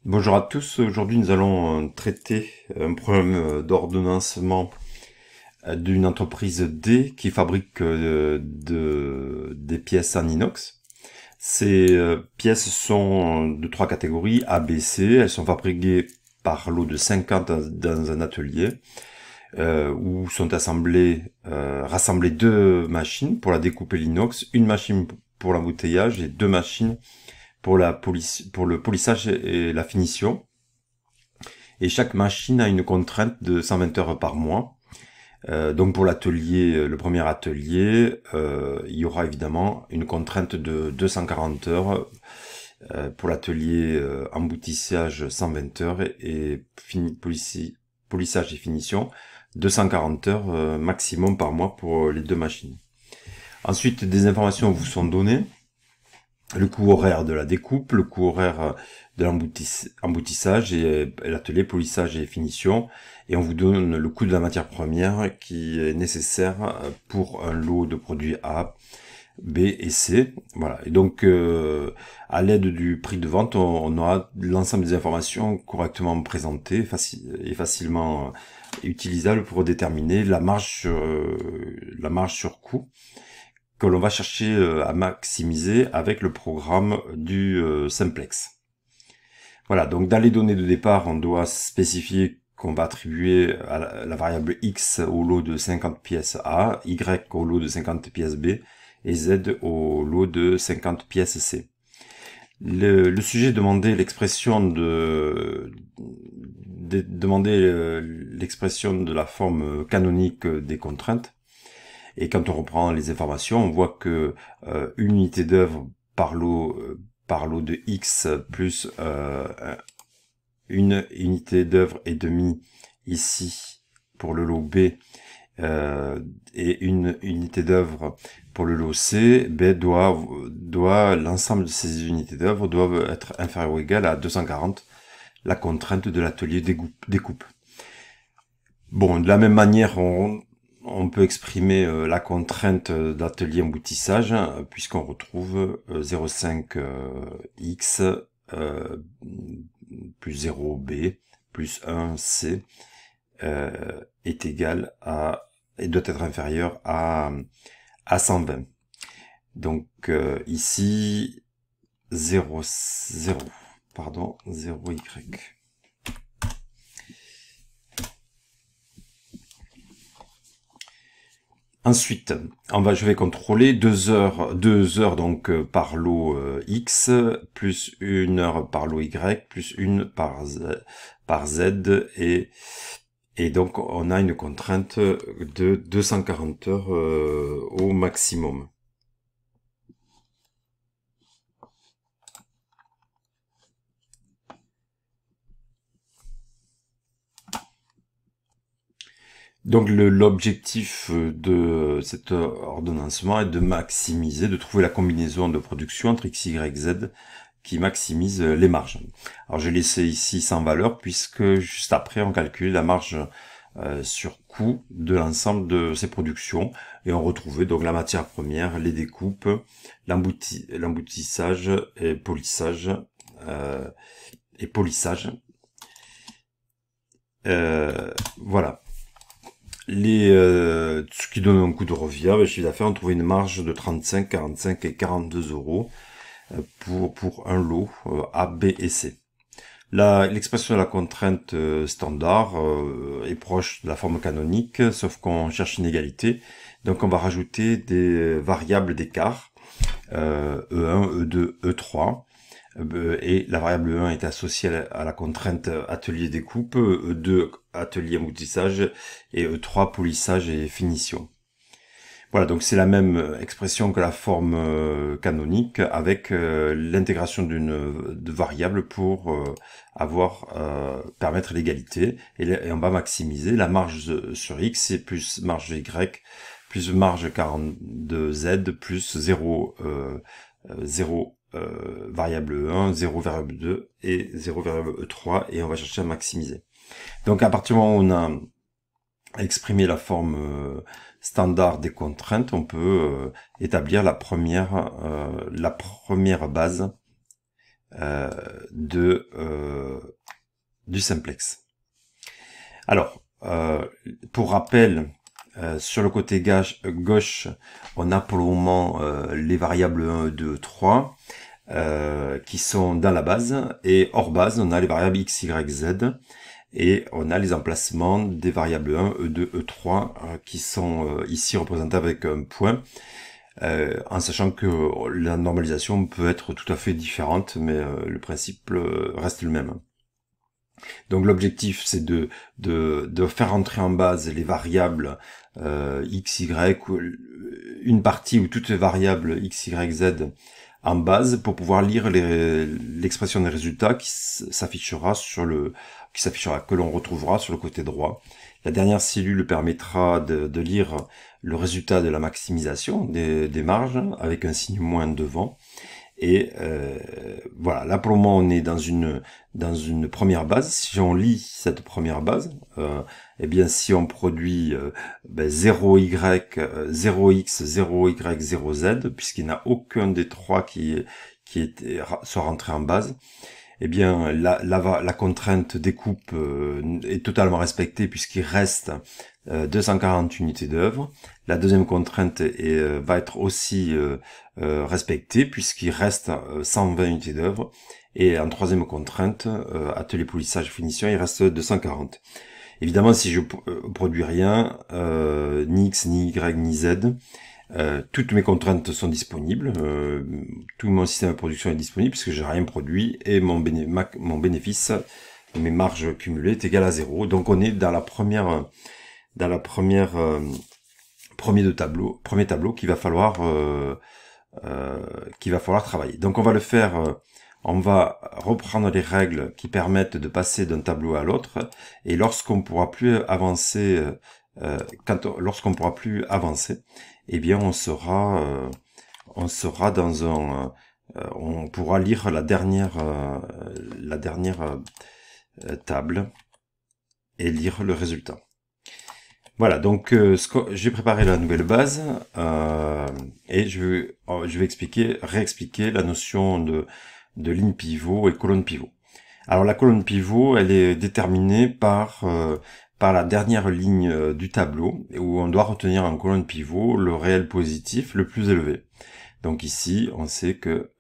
Bonjour à tous, aujourd'hui nous allons traiter un problème d'ordonnancement d'une entreprise D qui fabrique des pièces en inox. Ces pièces sont de trois catégories, A, B, C. Elles sont fabriquées par lot de 50 dans un atelier où sont rassemblées deux machines pour la découpe et l'inox, une machine pour l'embouteillage et deux machines pour le polissage et la finition. Et chaque machine a une contrainte de 120 heures par mois. Donc pour l'atelier, le premier atelier, il y aura évidemment une contrainte de 240 heures. Pour l'atelier emboutissage, 120 heures et polissage et finition, 240 heures maximum par mois pour les deux machines. Ensuite, des informations vous sont données. Le coût horaire de la découpe, le coût horaire de l'emboutissage et l'atelier polissage et finition. Et on vous donne le coût de la matière première qui est nécessaire pour un lot de produits A, B et C. Voilà. Et donc, à l'aide du prix de vente, on aura l'ensemble des informations correctement présentées et facilement utilisables pour déterminer la marge sur coût que l'on va chercher à maximiser avec le programme du Simplex. Voilà, donc dans les données de départ, on doit spécifier qu'on va attribuer à la variable X au lot de 50 pièces A, Y au lot de 50 pièces B et Z au lot de 50 pièces C. Le sujet demandait l'expression l'expression de la forme canonique des contraintes. Et quand on reprend les informations, on voit que une unité d'œuvre par lot de X plus une unité d'œuvre et demie ici pour le lot B et une unité d'œuvre pour le lot C, l'ensemble de ces unités d'œuvre doivent être inférieures ou égales à 240, la contrainte de l'atelier découpe. Bon, de la même manière, on peut exprimer la contrainte d'atelier emboutissage puisqu'on retrouve 0,5x plus 0b plus 1c est égal à et doit être inférieur à 120. Donc ici 0y. Ensuite, je vais contrôler 2 heures donc par lot X, plus 1 heure par lot Y, plus 1 par Z, et donc on a une contrainte de 240 heures au maximum. Donc l'objectif de cet ordonnancement est de maximiser, de trouver la combinaison de production entre X, Y, Z qui maximise les marges. Alors j'ai laissé ici sans valeur puisque juste après on calcule la marge sur coût de l'ensemble de ces productions et on retrouvait donc la matière première, les découpes, l'emboutissage et polissage voilà. Ce qui donne un coût de revient, le chiffre d'affaires, on trouvait une marge de 35, 45 et 42 euros pour un lot A, B et C. L'expression de la contrainte standard est proche de la forme canonique, sauf qu'on cherche une égalité. Donc on va rajouter des variables d'écart, E1, E2, E3. Et la variable 1 est associée à la contrainte atelier découpe, E2 atelier emboutissage et E3 polissage et finition. Voilà, donc c'est la même expression que la forme canonique avec l'intégration de variables pour permettre l'égalité et on va maximiser la marge sur X et plus marge Y plus marge 42Z plus 0 variable 1, 0 variable 2 et 0 variable 3 et on va chercher à maximiser. Donc à partir du moment où on a exprimé la forme standard des contraintes, on peut établir la première base du simplex. Alors, pour rappel, sur le côté gauche, on a pour le moment les variables 1, 2, 3 qui sont dans la base, et hors base, on a les variables x, y, z, et on a les emplacements des variables 1, E2, E3 qui sont ici représentés avec un point, en sachant que la normalisation peut être tout à fait différente, mais le principe reste le même. Donc l'objectif, c'est de faire entrer en base les variables x, y, une partie ou toutes les variables x, y, z en base pour pouvoir lire l'expression des résultats qui s'affichera que l'on retrouvera sur le côté droit. La dernière cellule permettra de lire le résultat de la maximisation des marges avec un signe moins devant. Et voilà, là pour le moment on est dans une première base. Si on lit cette première base, eh bien si on produit 0y, 0x, 0y, 0z, puisqu'il n'y en a aucun des trois qui soit rentré en base, eh bien la contrainte découpe est totalement respectée puisqu'il reste 240 unités d'œuvre. La deuxième contrainte va être aussi respectée puisqu'il reste 120 unités d'œuvre. Et en troisième contrainte, atelier polissage finition, il reste 240. Évidemment, si je produis rien, ni x, ni y, ni z, toutes mes contraintes sont disponibles, tout mon système de production est disponible puisque j'ai rien produit et mon bénéfice, mes marges cumulées est égal à 0. Donc on est dans premier tableau qu'il va falloir travailler. Donc on va le faire, on va reprendre les règles qui permettent de passer d'un tableau à l'autre, et lorsqu'on pourra plus avancer, eh bien on sera dans on pourra lire la dernière table et lire le résultat. Voilà, donc j'ai préparé la nouvelle base et je vais réexpliquer la notion de ligne pivot et colonne pivot. Alors la colonne pivot, elle est déterminée par la dernière ligne du tableau, où on doit retenir en colonne pivot le réel positif le plus élevé. Donc ici, on sait que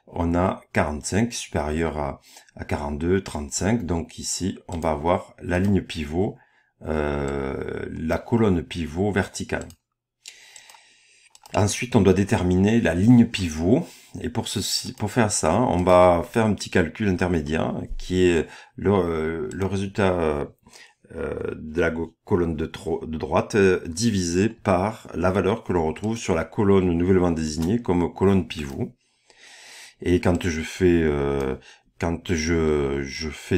on a 45 supérieur à 42, 35. Donc ici, on va avoir la ligne pivot, la colonne pivot verticale. Ensuite, on doit déterminer la ligne pivot. Et pour faire ça, on va faire un petit calcul intermédiaire qui est le résultat de la colonne de droite divisé par la valeur que l'on retrouve sur la colonne nouvellement désignée comme colonne pivot. Et quand je fais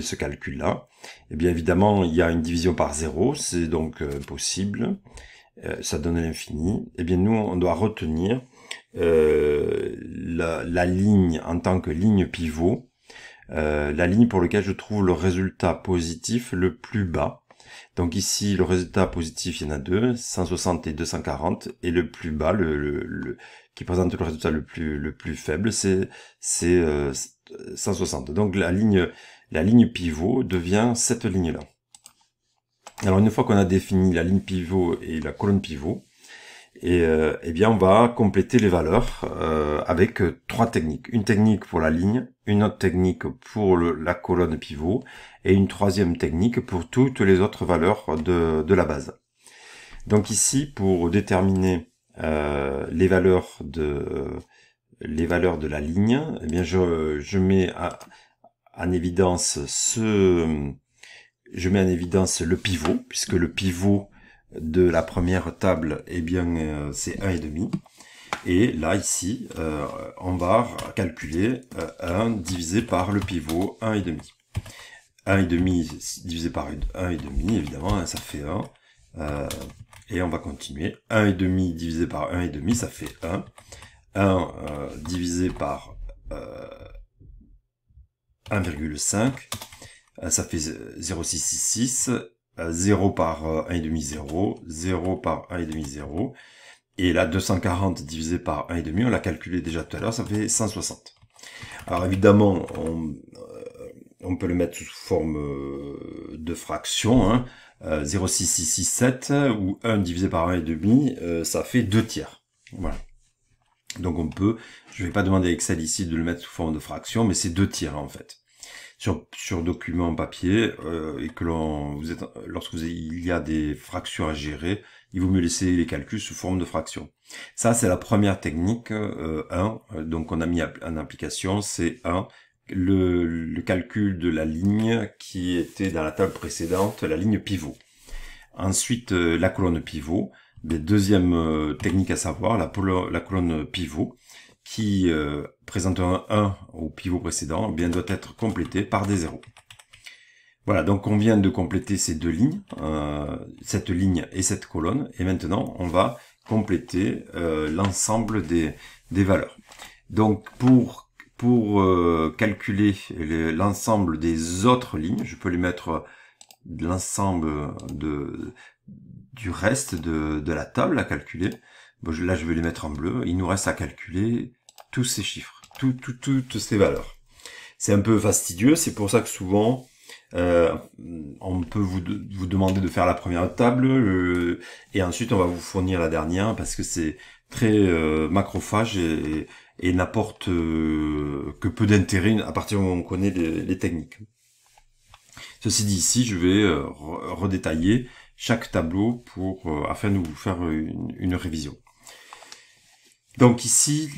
ce calcul-là, eh bien évidemment il y a une division par 0, c'est donc impossible, ça donne l'infini. Eh bien nous on doit retenir la ligne en tant que ligne pivot, la ligne pour laquelle je trouve le résultat positif le plus bas. Donc ici, le résultat positif, il y en a deux, 160 et 240, et le plus bas, qui présente le résultat le plus faible, c'est 160. Donc la ligne pivot devient cette ligne-là. Alors une fois qu'on a défini la ligne pivot et la colonne pivot, eh bien on va compléter les valeurs avec trois techniques. Une technique pour la ligne, une autre technique pour la colonne pivot, et une troisième technique pour toutes les autres valeurs de la base. Donc ici, pour déterminer les valeurs de la ligne, eh bien je mets en évidence le pivot, puisque le pivot de la première table, eh bien c'est 1,5. Et là ici, on va calculer 1 divisé par le pivot 1,5. 1,5 divisé par 1,5, évidemment, ça fait 1. Et on va continuer. 1,5 divisé par 1,5, ça fait 1. 1 divisé par 1,5, ça fait 0,666. 0 par 1,5, 0. 0 par 1,5, 0. Et là, 240 divisé par 1,5, on l'a calculé déjà tout à l'heure, ça fait 160. Alors évidemment, on peut le mettre sous forme de fraction, hein. 0,6667 ou 1 divisé par 1,5, ça fait 2 tiers. Voilà. Donc on peut, je vais pas demander à Excel ici de le mettre sous forme de fraction, mais c'est 2 tiers en fait. Sur document papier, et que il y a des fractions à gérer, il vaut mieux laisser les calculs sous forme de fraction. Ça, c'est la première technique, 1, donc on a mis en application, c'est 1, le calcul de la ligne qui était dans la table précédente, la ligne pivot. Ensuite, la colonne pivot. Deuxième technique à savoir, la colonne pivot, qui présente un 1 au pivot précédent, bien doit être complétée par des zéros. Voilà, donc on vient de compléter ces deux lignes, cette ligne et cette colonne, et maintenant on va compléter l'ensemble des valeurs. Donc pour calculer l'ensemble des autres lignes, je peux les mettre l'ensemble du reste de la table à calculer. Bon, là, je vais les mettre en bleu. Il nous reste à calculer tous ces chiffres, toutes ces valeurs. C'est un peu fastidieux, c'est pour ça que souvent, on peut vous demander de faire la première table, et ensuite on va vous fournir la dernière, parce que c'est très macrophage et n'apporte que peu d'intérêt à partir du moment où on connaît les techniques. Ceci dit, ici, je vais redétailler chaque tableau afin de vous faire une révision. Donc ici,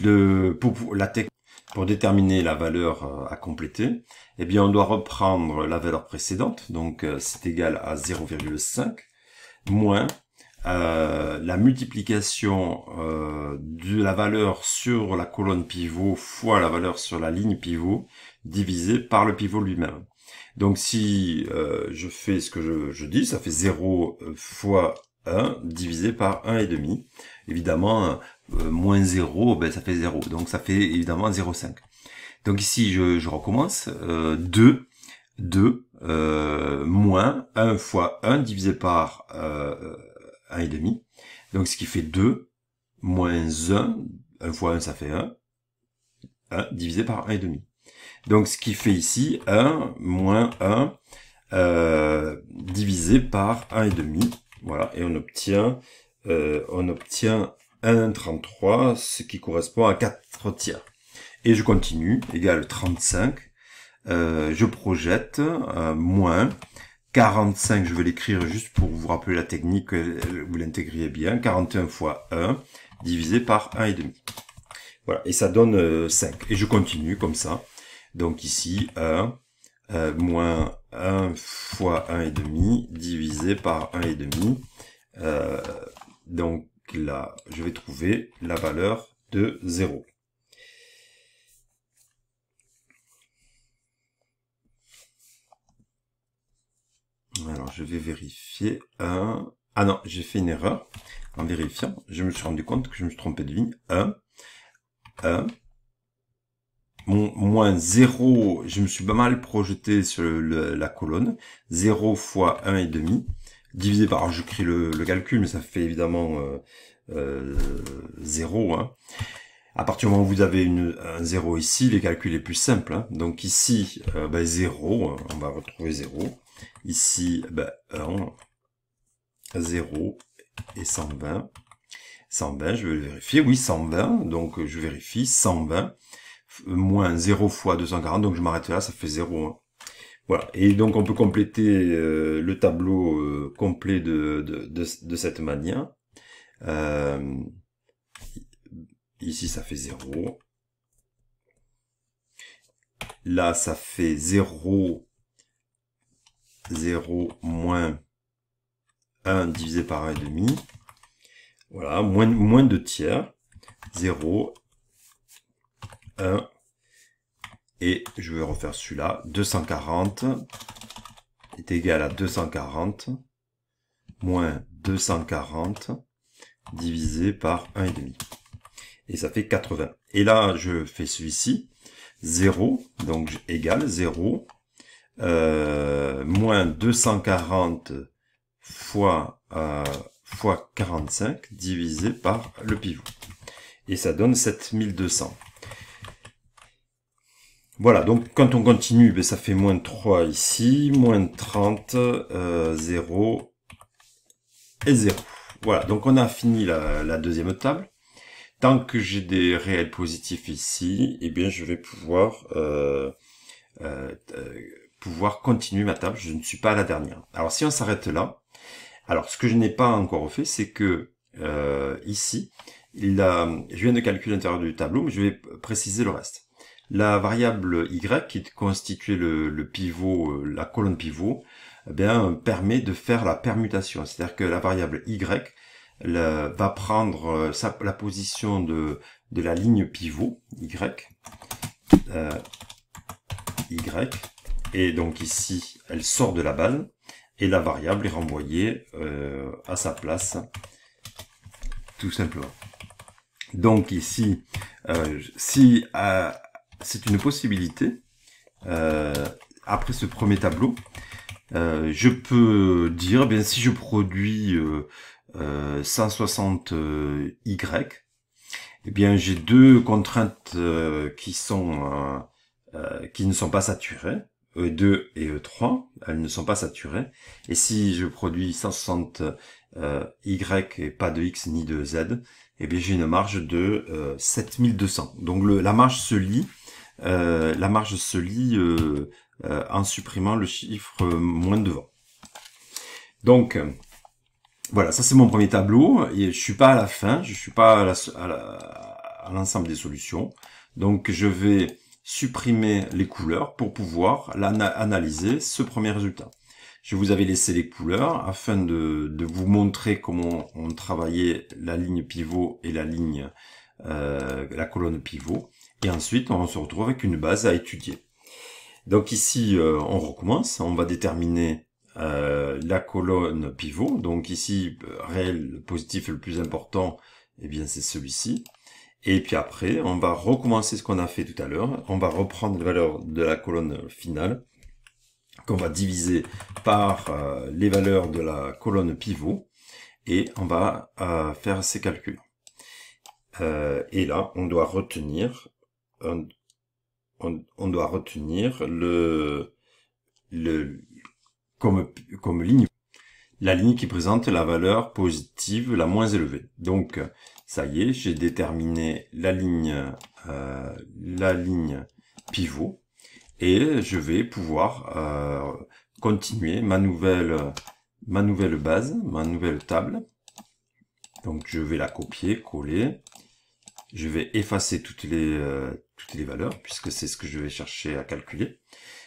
pour déterminer la valeur à compléter, eh bien, on doit reprendre la valeur précédente, donc c'est égal à 0,5 moins la multiplication de la valeur sur la colonne pivot fois la valeur sur la ligne pivot divisé par le pivot lui-même. Donc si je fais ce que je dis, ça fait 0 fois 1 divisé par 1,5. Évidemment, moins 0, ça fait 0. Donc ça fait évidemment 0,5. Donc ici, je recommence. 2 moins 1 fois 1 divisé par 1,5. Donc ce qui fait 2 moins 1 fois 1, ça fait 1 divisé par 1,5. Donc, ce qui fait ici 1 moins 1 divisé par 1,5. Voilà, et on obtient 1,33, ce qui correspond à 4 tiers. Et je continue, égale 35. Je projette moins 45, je vais l'écrire juste pour vous rappeler la technique, vous l'intégriez bien. 41 fois 1 divisé par 1,5. Voilà, et ça donne 5. Et je continue comme ça. Donc ici, 1 moins 1 fois 1,5 divisé par 1,5. Donc là, je vais trouver la valeur de 0. Alors, je vais vérifier 1. Ah non, j'ai fait une erreur en vérifiant. Je me suis rendu compte que je me suis trompé de ligne. 1. Moins 0, je me suis pas mal projeté sur la colonne. 0 fois 1,5 divisé par, alors j'écris le calcul, mais ça fait évidemment 0. Hein. À partir du moment où vous avez un 0 ici, les calculs est plus simple. Hein. Donc ici, 0, on va retrouver 0. Ici, 1, 0 et 120. 120, je vais le vérifier. Oui, 120, donc je vérifie. 120. Moins 0 fois 240, donc je m'arrête là, ça fait 0. Hein. Voilà, et donc on peut compléter le tableau complet de cette manière. Ici, ça fait 0. Là, ça fait 0, 0 moins 1 divisé par 1,5. Voilà, moins 2 tiers. 0, 1, et je vais refaire celui-là, 240 est égal à 240 moins 240 divisé par 1,5. Et ça fait 80. Et là, je fais celui-ci, 0, donc égal 0, moins 240 fois 45 divisé par le pivot. Et ça donne 7200. Voilà, donc quand on continue, ben, ça fait moins 3 ici, moins 30, 0 et 0. Voilà, donc on a fini la deuxième table. Tant que j'ai des réels positifs ici, eh bien je vais pouvoir pouvoir continuer ma table. Je ne suis pas à la dernière. Alors si on s'arrête là, alors ce que je n'ai pas encore fait, c'est que ici, je viens de calculer l'intérieur du tableau, mais je vais préciser le reste. La variable y qui constitue le pivot, la colonne pivot, eh bien permet de faire la permutation. C'est-à-dire que la variable y va prendre la position de la ligne pivot y, y, et donc ici elle sort de la base et la variable est renvoyée à sa place tout simplement. Donc ici si c'est une possibilité après ce premier tableau, je peux dire bien si je produis 160 Y, eh bien j'ai deux contraintes qui ne sont pas saturées, E2 et E3, elles ne sont pas saturées. Et si je produis 160 Y et pas de X ni de Z, eh bien j'ai une marge de 7200. Donc la marge se lit, en supprimant le chiffre moins devant. Donc voilà, ça c'est mon premier tableau, et je suis pas à la fin, je suis pas à l'ensemble des solutions. Donc je vais supprimer les couleurs pour pouvoir analyser ce premier résultat. Je vous avais laissé les couleurs afin de vous montrer comment on travaillait la ligne pivot et la colonne pivot. Et ensuite, on se retrouve avec une base à étudier. Donc ici, on recommence, on va déterminer la colonne pivot. Donc ici, réel positif le plus important, eh bien c'est celui-ci. Et puis après, on va recommencer ce qu'on a fait tout à l'heure. On va reprendre les valeurs de la colonne finale, qu'on va diviser par les valeurs de la colonne pivot. Et on va faire ces calculs. Et là, on doit retenir on doit retenir comme ligne, la ligne qui présente la valeur positive la moins élevée. Donc, ça y est, j'ai déterminé la ligne pivot et je vais pouvoir continuer ma nouvelle base, ma nouvelle table. Donc, je vais la copier, coller. Je vais effacer toutes les valeurs, puisque c'est ce que je vais chercher à calculer.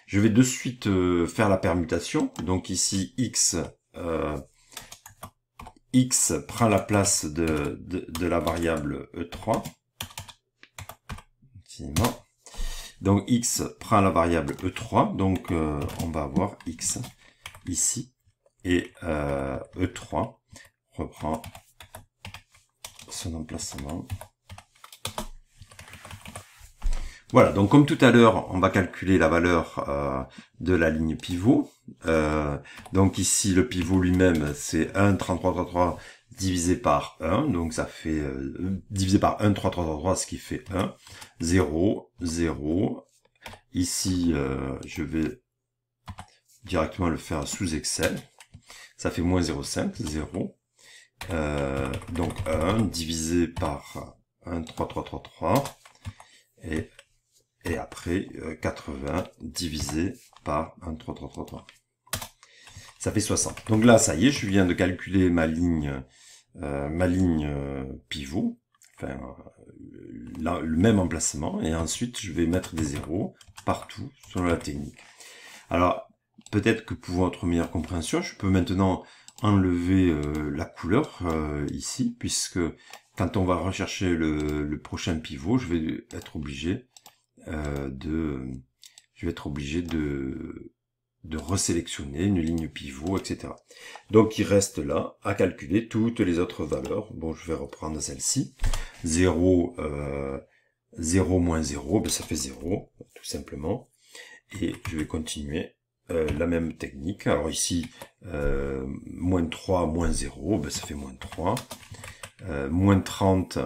Je vais de suite faire la permutation. Donc ici, x prend la place de la variable E3. Donc x prend la variable E3. Donc on va avoir x ici. Et E3 reprend son emplacement. Voilà, donc comme tout à l'heure, on va calculer la valeur de la ligne pivot. Donc ici, le pivot lui-même, c'est 1, 33, 33 divisé par 1. Donc ça fait divisé par 1, 3, 3, 3, 3, ce qui fait 1. 0, 0. Ici, je vais directement le faire sous Excel. Ça fait moins 0,5, 0. Donc 1 divisé par 1, 3, 3, 3, 3. Et après 80 divisé par 1, 3, 3, 3, 3. Ça fait 60. Donc là, ça y est, je viens de calculer ma ligne pivot, enfin le même emplacement, et ensuite je vais mettre des zéros partout selon la technique. Alors peut-être que pour votre meilleure compréhension, je peux maintenant enlever la couleur ici, puisque quand on va rechercher le prochain pivot, je vais être obligé de resélectionner une ligne pivot, etc. Donc il reste là à calculer toutes les autres valeurs. Bon, je vais reprendre celle-ci. 0, 0 moins 0, ben ça fait 0, tout simplement. Et je vais continuer la même technique. Alors ici, moins 3, moins 0, ben ça fait moins 3. Moins 30,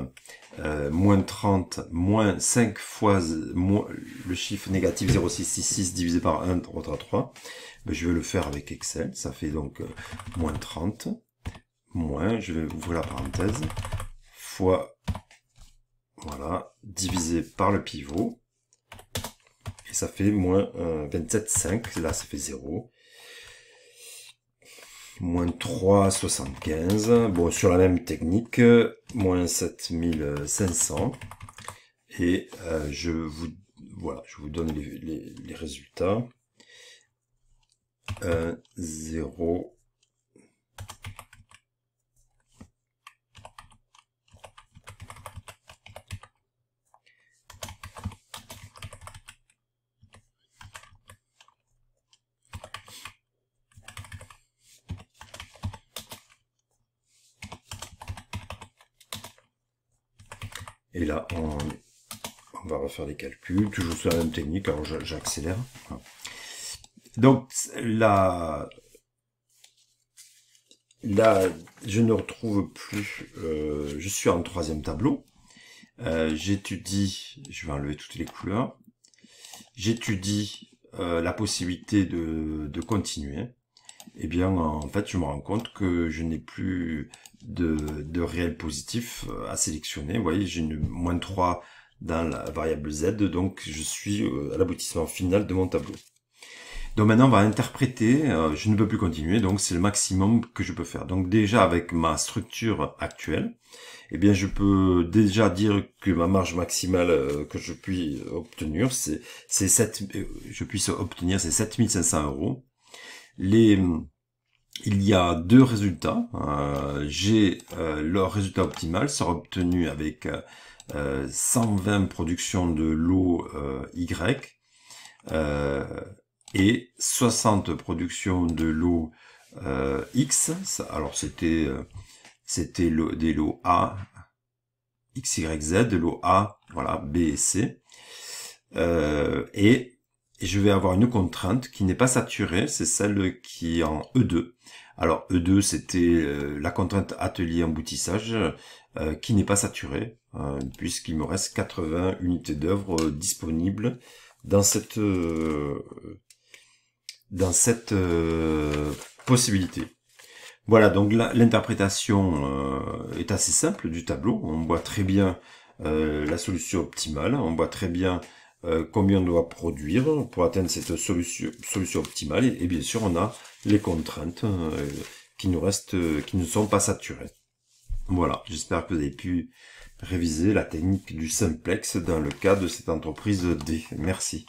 moins 30, moins 5 fois le chiffre négatif 0,666 divisé par 1 retour à 3. Ben, je vais le faire avec Excel. Ça fait donc moins 30, moins, je vais ouvrir la parenthèse, fois, voilà, divisé par le pivot. Et ça fait moins 27,5. Là, ça fait 0. Moins 3,75. Bon, sur la même technique, moins 7500. Et je vous donne les résultats. 1, 0. Et là, on va refaire les calculs, toujours sur la même technique, alors j'accélère. Donc là, je ne retrouve plus, je suis en troisième tableau. J'étudie, je vais enlever toutes les couleurs. J'étudie la possibilité de continuer. Eh bien, en fait, je me rends compte que je n'ai plus de réel positif à sélectionner. Vous voyez, j'ai une moins 3 dans la variable Z, donc je suis à l'aboutissement final de mon tableau. Donc maintenant, on va interpréter, je ne peux plus continuer, donc c'est le maximum que je peux faire. Donc déjà, avec ma structure actuelle, eh bien, je peux déjà dire que ma marge maximale que je puis obtenir, c'est 7500 euros. Il y a deux résultats. J'ai leur résultat optimal sera obtenu avec 120 productions de lot Y et 60 productions de lot X. Alors c'était des lots A, X, Y, Z, de lot A, voilà, B et C. Et je vais avoir une contrainte qui n'est pas saturée, c'est celle qui est en E2. Alors E2, c'était la contrainte atelier emboutissage qui n'est pas saturée, puisqu'il me reste 80 unités d'œuvre disponibles dans cette possibilité. Voilà, donc l'interprétation est assez simple du tableau. On voit très bien la solution optimale, on voit très bien combien on doit produire pour atteindre cette solution optimale. Et bien sûr, on a les contraintes qui nous restent, qui ne sont pas saturées. Voilà, j'espère que vous avez pu réviser la technique du simplex dans le cas de cette entreprise D. Merci.